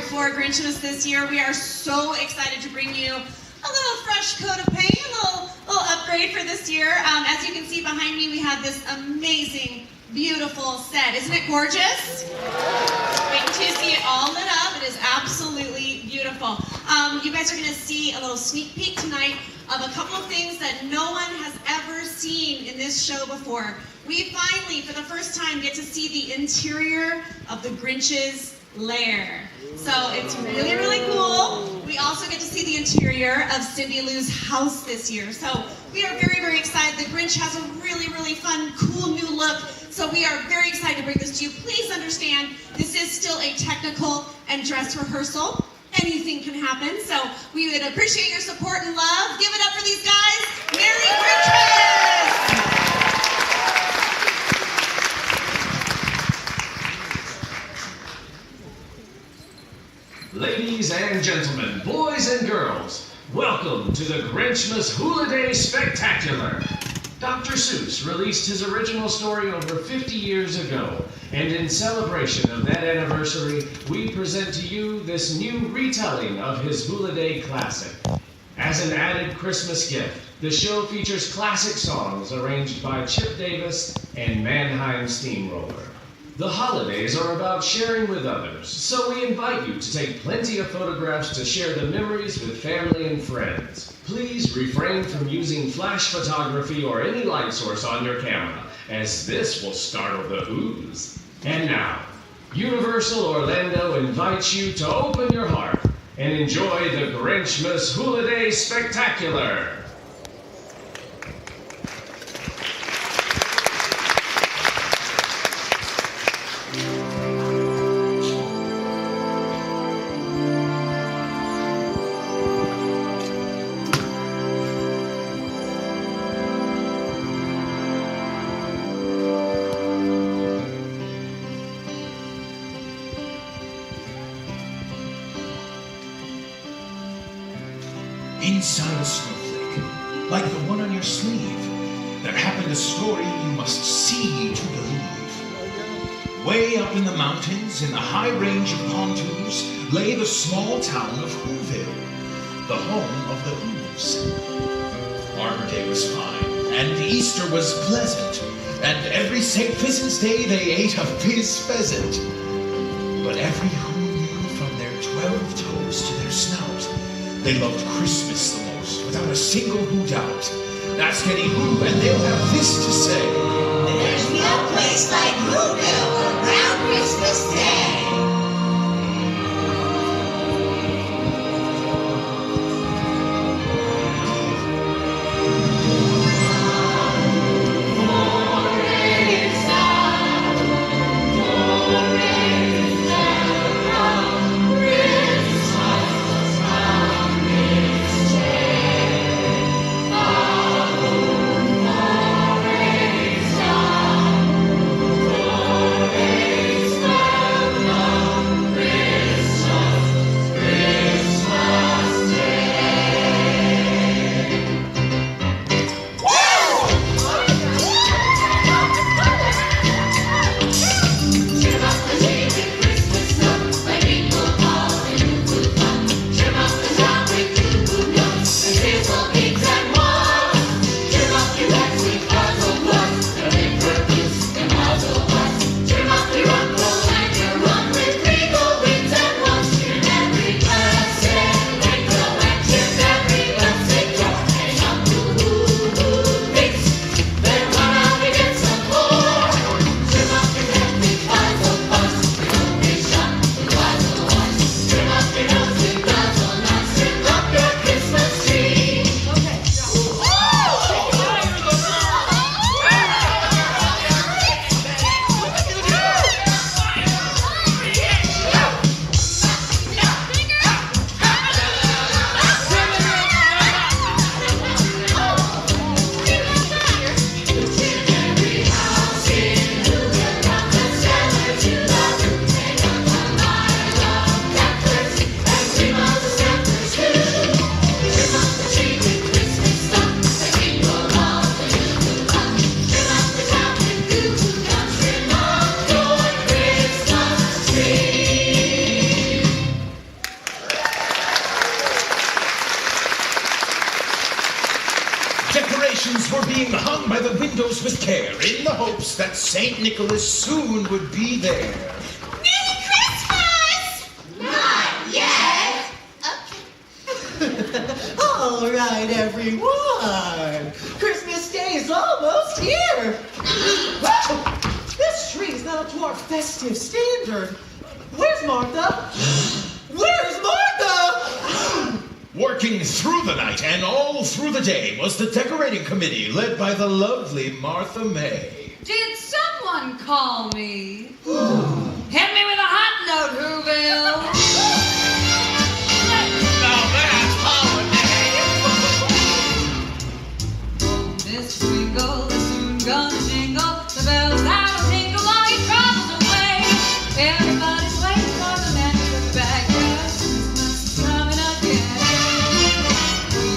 for Grinchmas this year. We are so excited to bring you a little fresh coat of paint, a little upgrade for this year. As you can see behind me, we have this amazing, beautiful set. Isn't it gorgeous? Wait till you see it all lit up. It is absolutely beautiful. You guys are going to see a little sneak peek tonight of a couple of things that no one has ever seen in this show before. We finally, for the first time, get to see the interior of the Grinch's lair. So it's really, really cool. We also get to see the interior of Cindy Lou's house this year. So we are very, very excited. The Grinch has a really, really fun, cool new look. So we are very excited to bring this to you. Please understand, this is still a technical and dress rehearsal. Anything can happen. So we would appreciate your support and love. Give it up for these guys. Merry Grinchmas! Ladies and gentlemen, boys and girls, welcome to the Grinchmas Who-liday Spectacular. Dr. Seuss released his original story over 50 years ago, and in celebration of that anniversary, we present to you this new retelling of his Who-liday classic. As an added Christmas gift, the show features classic songs arranged by Chip Davis and Mannheim Steamroller. The holidays are about sharing with others, so we invite you to take plenty of photographs to share the memories with family and friends. Please refrain from using flash photography or any light source on your camera, as this will startle the Who's. And now, Universal Orlando invites you to open your heart and enjoy the Grinchmas Who-liday Spectacular. Inside a snowflake, like the one on your sleeve, there happened a story you must see to believe. Way up in the mountains, in the high range of pontoons, lay the small town of Whoville, the home of the Who's. Arbor Day was fine, and Easter was pleasant, and every St. Pheasant's Day they ate a fizz pheasant. But every Who knew from their 12 toes to their snout, they loved Christmas the most, without a single Who doubt. Ask any Who, and they'll have this to say: there's no place like Whoville around Christmas Day. Decorations were being hung by the windows with care in the hopes that St. Nicholas soon would be there. Merry Christmas! Not yet. Okay. All right, everyone. Christmas Day is almost here. Wow! This tree is not up to our festive standard. Where's Martha? Where's Martha? Working through the night and all through the day was the decorating committee led by the lovely Martha May. Did someone call me? Hit me with a hot note, Whoville. Now that's holiday! This twinkle is soon gonna jingle. The bells that'll tingle all your troubles away. Everybody's waiting for the man to come back. Christmas is coming again.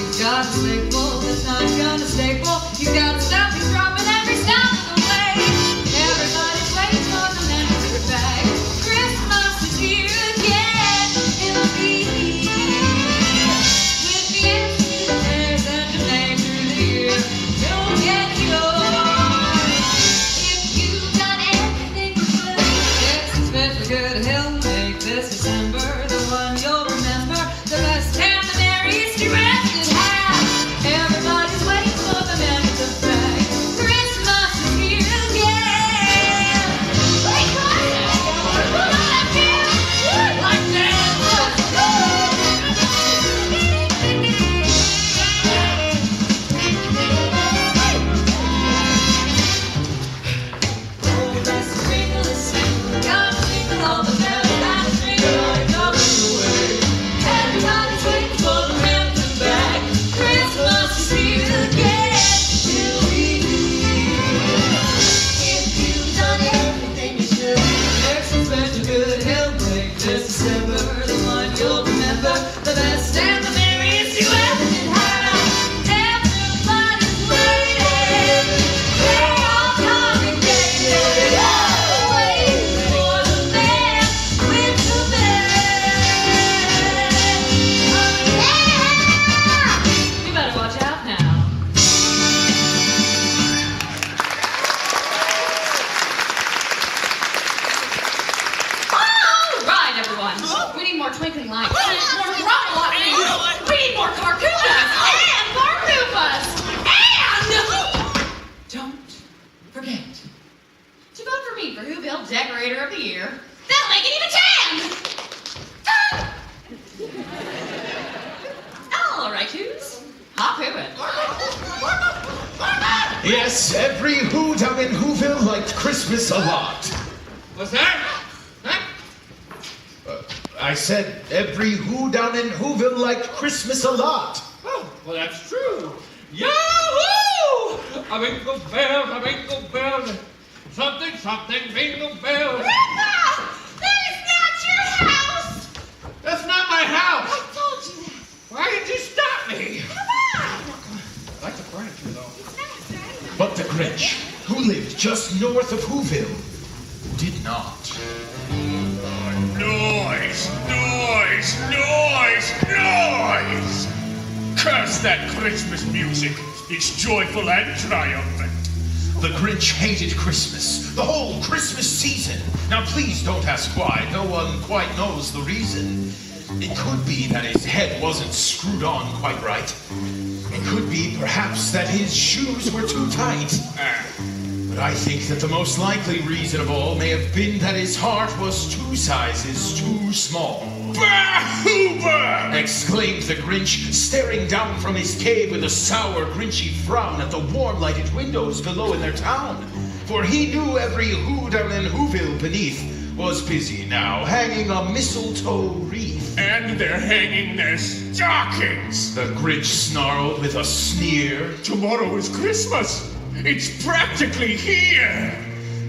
He's got a stay full, this night's gonna stay full. He's got stuff he's dropping every step of the way. Everybody's waiting for the man to come back. Christmas is here again. It'll be with the empty chairs and the name through the year. You'll get yours. If you've done everything you should, there's some special good he'll make this December the one you'll remember. The best and the merriest you ever have. Everybody's waiting for the man with the bag. Christmas is here again. Wait, what? Like twinkling lights. More throttle off. We need more carcoopas and more Koopas. And don't forget to vote for me for Whoville Decorator of the Year. That'll make it even 10. All right, who's? Hop who it. Yes, every Who down in Whoville liked Christmas a lot. What's that? Huh? I said every Who down in Whoville liked Christmas a lot. Oh, well, that's true. Yahoo! A bingo bell, a bingo bell. Something, something, bingo bell. Grandpa! That is not your house! That's not my house. I told you that. Why did you stop me? Come on! I like the furniture, though. It's nice, right? But the Grinch, who lived just north of Whoville, did not. Noise, noise, noise, noise! Curse that Christmas music. It's joyful and triumphant. The Grinch hated Christmas, the whole Christmas season. Now please don't ask why, no one quite knows the reason. It could be that his head wasn't screwed on quite right. It could be perhaps that his shoes were too tight. But I think that the most likely reason of all may have been that his heart was 2 sizes too small. Bah-hoover! Exclaimed the Grinch, staring down from his cave with a sour, Grinchy frown at the warm-lighted windows below in their town. For he knew every Who down in Whoville beneath was busy now, hanging a mistletoe wreath. And they're hanging their stockings. The Grinch snarled with a sneer. Tomorrow is Christmas. It's practically here.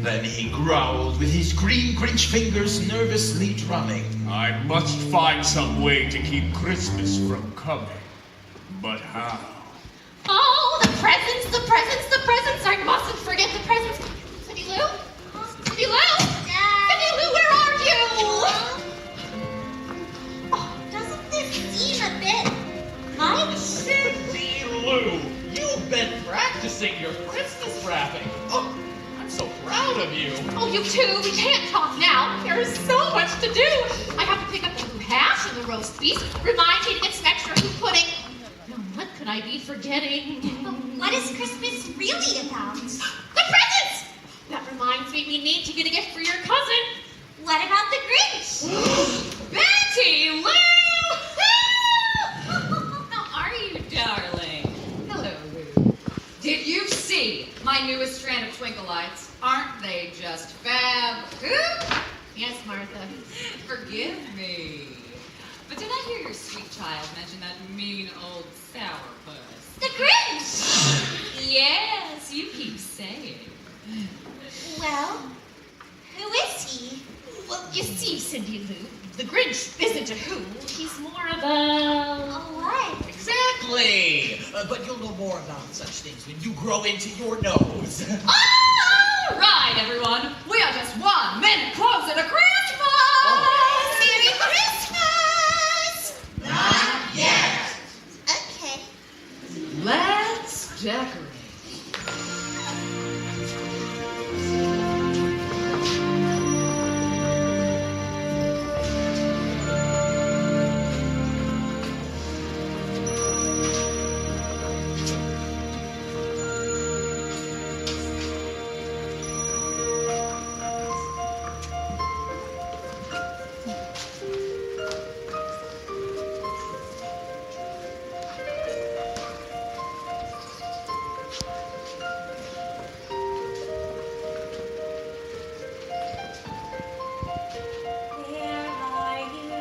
Then he growled with his green Grinch fingers nervously drumming. I must find some way to keep Christmas from coming. But how? Oh, the presents, the presents, the presents. I mustn't forget the presents. Cindy Lou? Cindy Lou? Cindy Lou, where are you? Oh, doesn't this seem a bit much? Cindy Lou, you You've been practicing your Christmas wrapping. Oh, I'm so proud of you. Oh, you two, we can't talk now. There is so much to do. I have to pick up the Who hash and the roast beef, remind you to get some extra Who pudding. Now, what could I be forgetting? What is Christmas really about? The presents! That reminds me, we need to get a gift for your cousin. What about the Grinch? Betty Lou! How are you, darling? Hello, Lou. Did you see my newest strand of twinkle lights? Aren't they just fab? Yes, Martha. Forgive me. But did I hear your sweet child mention that mean old sourpuss? The Grinch! Yes, you keep saying. Well, who is he? Well, you see, Cindy Lou, the Grinch isn't a Who. He's more of a... A what? Exactly. But you'll know more about such things when you grow into your nose. All right, everyone. We are just 1 minute closer to Christmas! Merry Christmas! Not yet. Okay. Let's decorate. Where are you,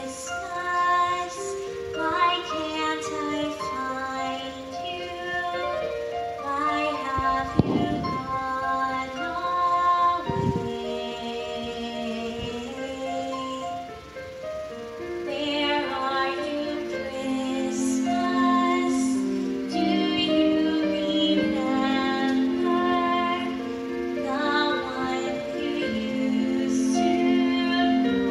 Christmas? Why can't I find you? Why have you gone away? Where are you, Christmas? Do you remember the one you used to know?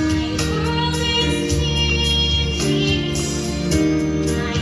My world is changing. My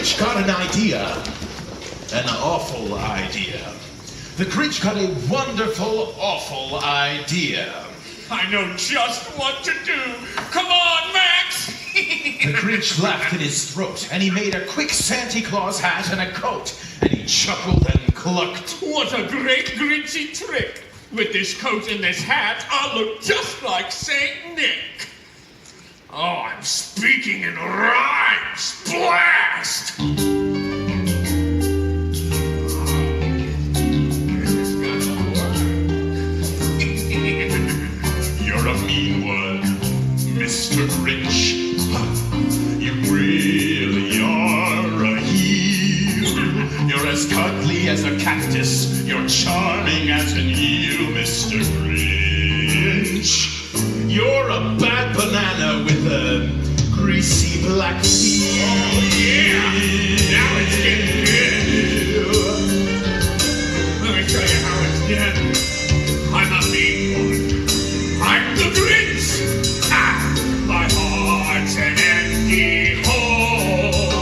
Grinch got an idea. An awful idea. The Grinch got a wonderful, awful idea. I know just what to do. Come on, Max! The Grinch laughed in his throat, and he made a quick Santa Claus hat and a coat, and he chuckled and clucked. What a great Grinchy trick! With this coat and this hat, I'll look just like Saint Nick. Oh, I'm speaking in rhymes. Blast! You're a mean one, Mr. Grinch. You really are a heel. You're as cuddly as a cactus. You're charming as an eel, Mr. Grinch. You're a bad banana with a greasy black peel. Oh, yeah! Now it's getting good. Let me tell you how it's done. I'm a mean one. I'm the Grinch. My heart's an empty hole.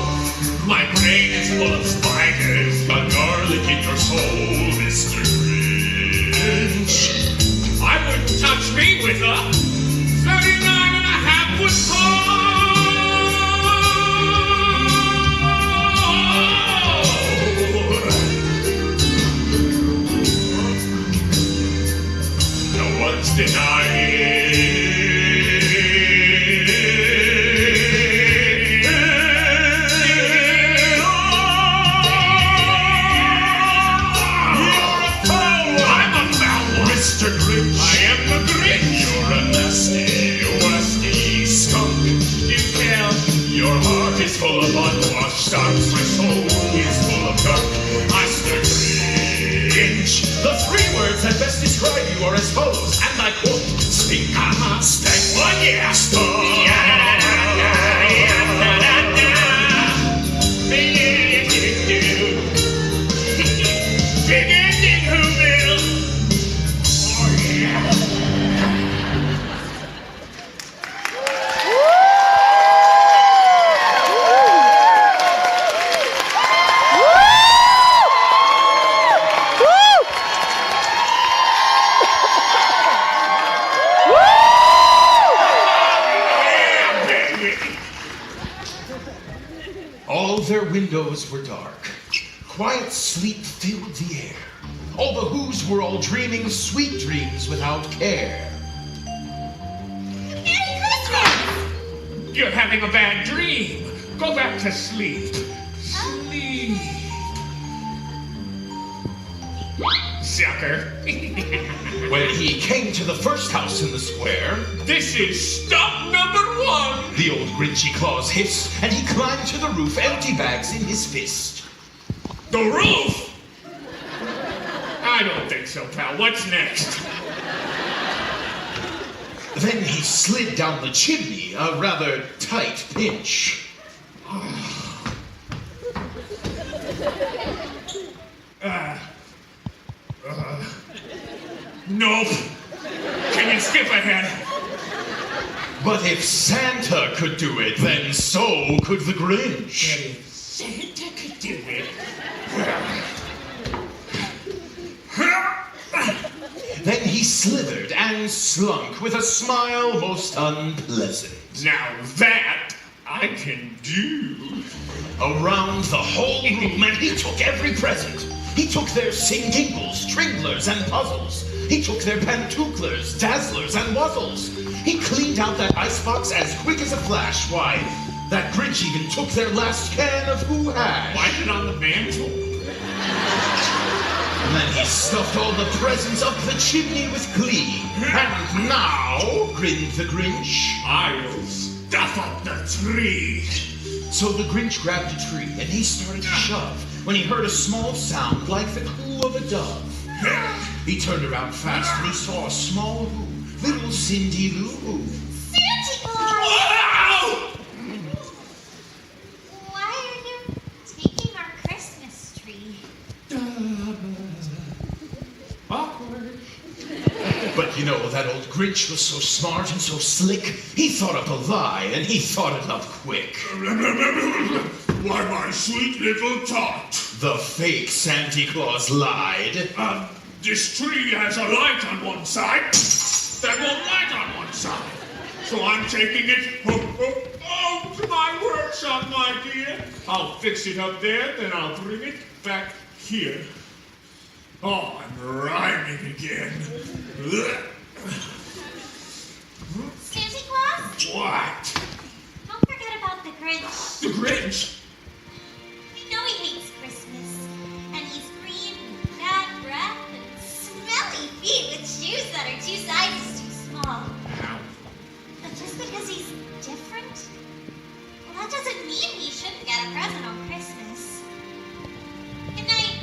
My brain is full of spiders. Got garlic in your soul, Mr. Grinch. I wouldn't touch me with a 39.5 foot pole. No one's denying. Mr. Grinch, I am the Grinch. you're a nasty, wasty skunk. You tell. Your heart is full of unwashed stocks. Your soul is full of gunk. Mr. Grinch, the 3 words that best describe you are as follows, and I quote: stink, stank, Oh yeah. stunk. Big ending, Whoville. Oh yeah. All their windows were dark. Quiet sleep filled the air. All the Who's were all dreaming sweet dreams without care. Merry Christmas! You're having a bad dream. Go back to sleep. Sleep. Sucker. When he came to the first house in the square, This is stop number 1. the old Grinchy Claus hissed, and he climbed to the roof, empty bags in his fist. The roof? I don't think so, pal. What's next? Then he slid down the chimney, a rather tight pinch. Nope. Can you skip ahead? But if Santa could do it, then so could the Grinch. Santa could do it. Then he slithered and slunk with a smile most unpleasant. Now that I can do. Around the whole room, and he took every present. He took their sing-dingles, tringlers, and puzzles. He took their pantooklers, dazzlers, and wuzzles. He cleaned out that icebox as quick as a flash. Why, that Grinch even took their last can of Who-hash. Wipe it on the mantle. And then he stuffed all the presents up the chimney with glee. And now, grinned the Grinch, I'll stuff up the tree. so the Grinch grabbed a tree and he started to shove when he heard a small sound like the coo of a dove. He turned around fast and he saw a small Who, little Cindy Lou Who. Santa Claus! Wow! Why are you taking our Christmas tree? Awkward. But you know, that old Grinch was so smart and so slick, he thought up a lie and he thought it up quick. Why, my sweet little tot. The fake Santa Claus lied. This tree has a light on one side. That won't light on one side. So I'm taking it to my workshop, my dear. I'll fix it up there, then I'll bring it back here. Oh, I'm rhyming again. Santa Claus? What? Don't forget about the Grinch. The Grinch? We know he hates Christmas. And he's green, bad breath, and smelly feet with shoes that are 2 sizes too small. Ow. But just because he's different, well, that doesn't mean he shouldn't get a present on Christmas. Good night.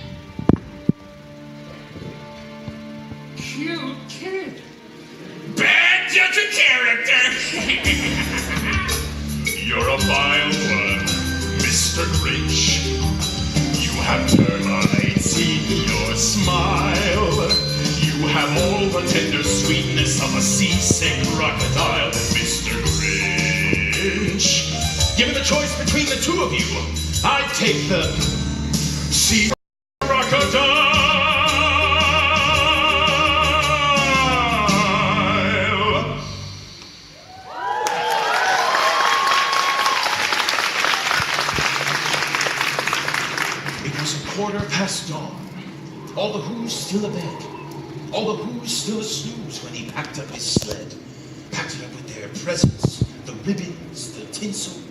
Cute kid. Bad judge of character. You're a vile one, Mr. Grinch. You have termites in your smile. You have all the tender sweetness of a seasick crocodile, Mr. Grinch. Given the choice between the two of you, I'd take the sea crocodile. It was 1:15 dawn. All the Who's still abed. All the Who's still a-snooze when he packed up his sled. Packed it up with their presents, the ribbons, the tinsel,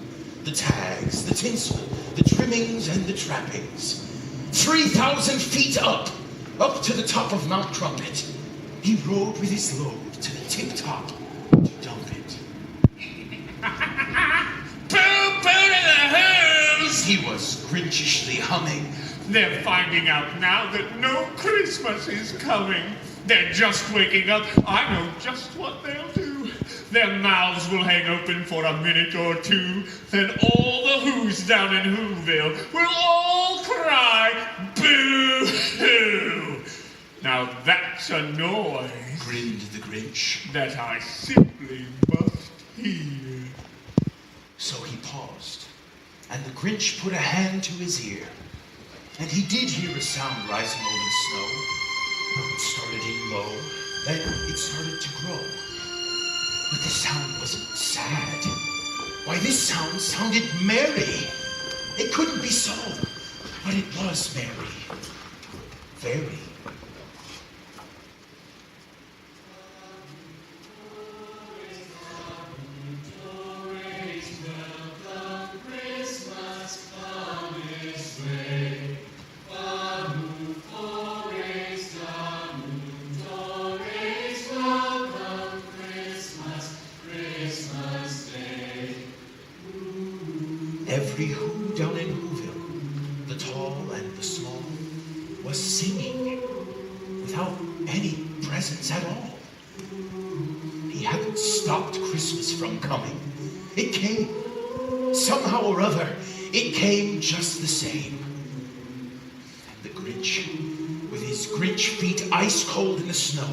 the tags, the tinsel, the trimmings, and the trappings. 3,000 feet up to the top of Mount Crumpet. He rode with his load to the tip top to dump it. Poo-poo to the Who's! He was Grinchishly humming. They're finding out now that no Christmas is coming. They're just waking up. I know just what they'll do. Their mouths will hang open for a minute or two. Then all the Who's down in Whoville will all cry, boo-hoo. Now that's a noise Grinned the Grinch. that I simply must hear. So he paused, and the Grinch put a hand to his ear. And he did hear a sound rising over the snow. It started in low, then it started to grow. But the sound wasn't sad. Why, this sound sounded merry. It couldn't be so, but it was merry. Very. Every Who down in Whoville, the tall and the small, was singing without any presents at all. He hadn't stopped Christmas from coming. It came. Somehow or other, it came just the same. And the Grinch, with his Grinch feet ice cold in the snow,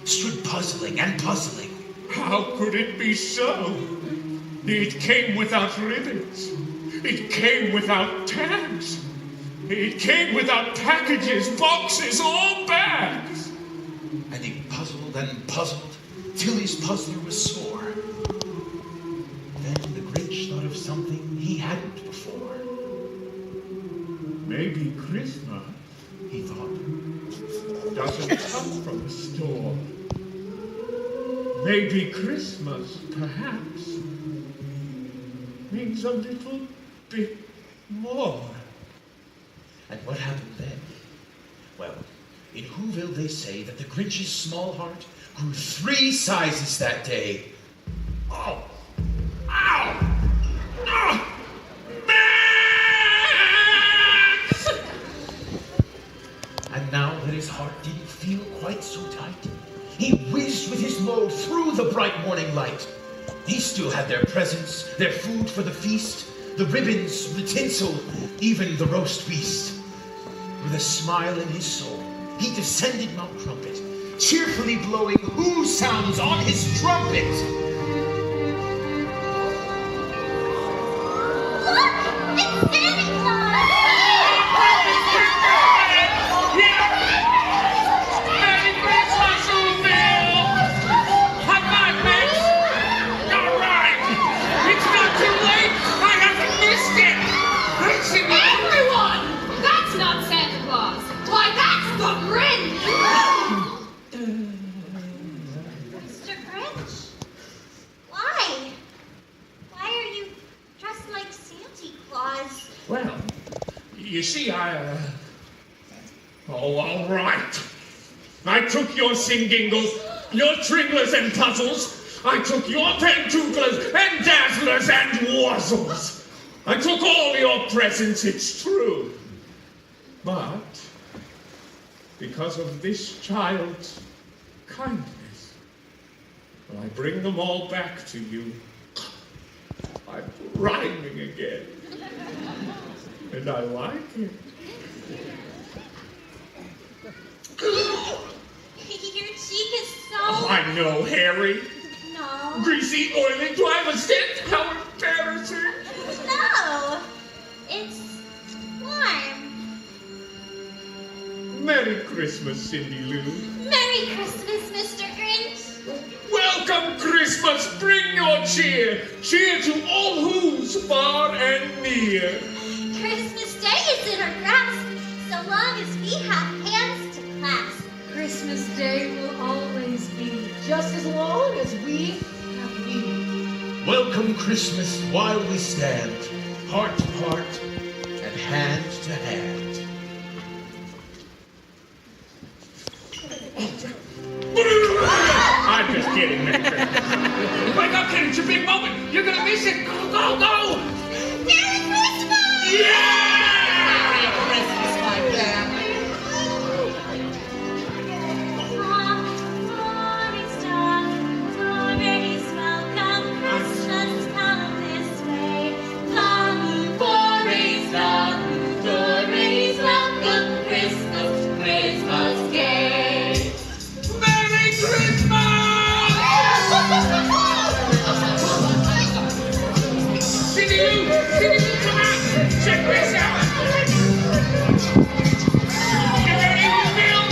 stood puzzling and puzzling. How could it be so? It came without ribbons. It came without tags. It came without packages, boxes, or bags. And he puzzled and puzzled till his puzzler was sore. Then the Grinch thought of something he hadn't before. Maybe Christmas, He thought, doesn't come from a store. Maybe Christmas, perhaps, means a little bit more. and what happened then? Well, in Whoville they say that the Grinch's small heart grew 3 sizes that day. Oh! Ow! Oh! And now that his heart didn't feel quite so tight, he whizzed with his load through the bright morning light. He still had their presents, their food for the feast, the ribbons, the tinsel, even the roast beast. With a smile in his soul, he descended Mount Crumpet, cheerfully blowing Who sounds on his trumpet. Look! It's Santa You see, Oh, all right. I took your sing-gingles, your tringlers and puzzles. I took your pen-tootlers and dazzlers and wuzzles. I took all your presents, it's true. But because of this child's kindness, well, I bring them all back to you. I'm rhyming again. And I like it. Your cheek is so... Oh, I know, Harry. No. Greasy, oily, do I have a scent? How embarrassing. No. It's warm. Merry Christmas, Cindy Lou. Merry Christmas, Mr. Grinch. Welcome, Christmas. Bring your cheer. Cheer to all who's far and near. Christmas Day is in our grasp, so long as we have hands to clasp. Christmas Day will always be, just as long as we have need. Welcome Christmas while we stand, heart to heart and hand to hand. I'm just kidding, man. Wake up, kid. It's your big moment. You're going to miss it. Go, go, go. Merry Christmas! Yeah! Christmas, my family. Check this out! You ready, Whoville?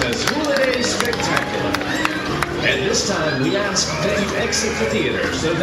Who-liday Spectacular. And this time we ask that you exit the theater so that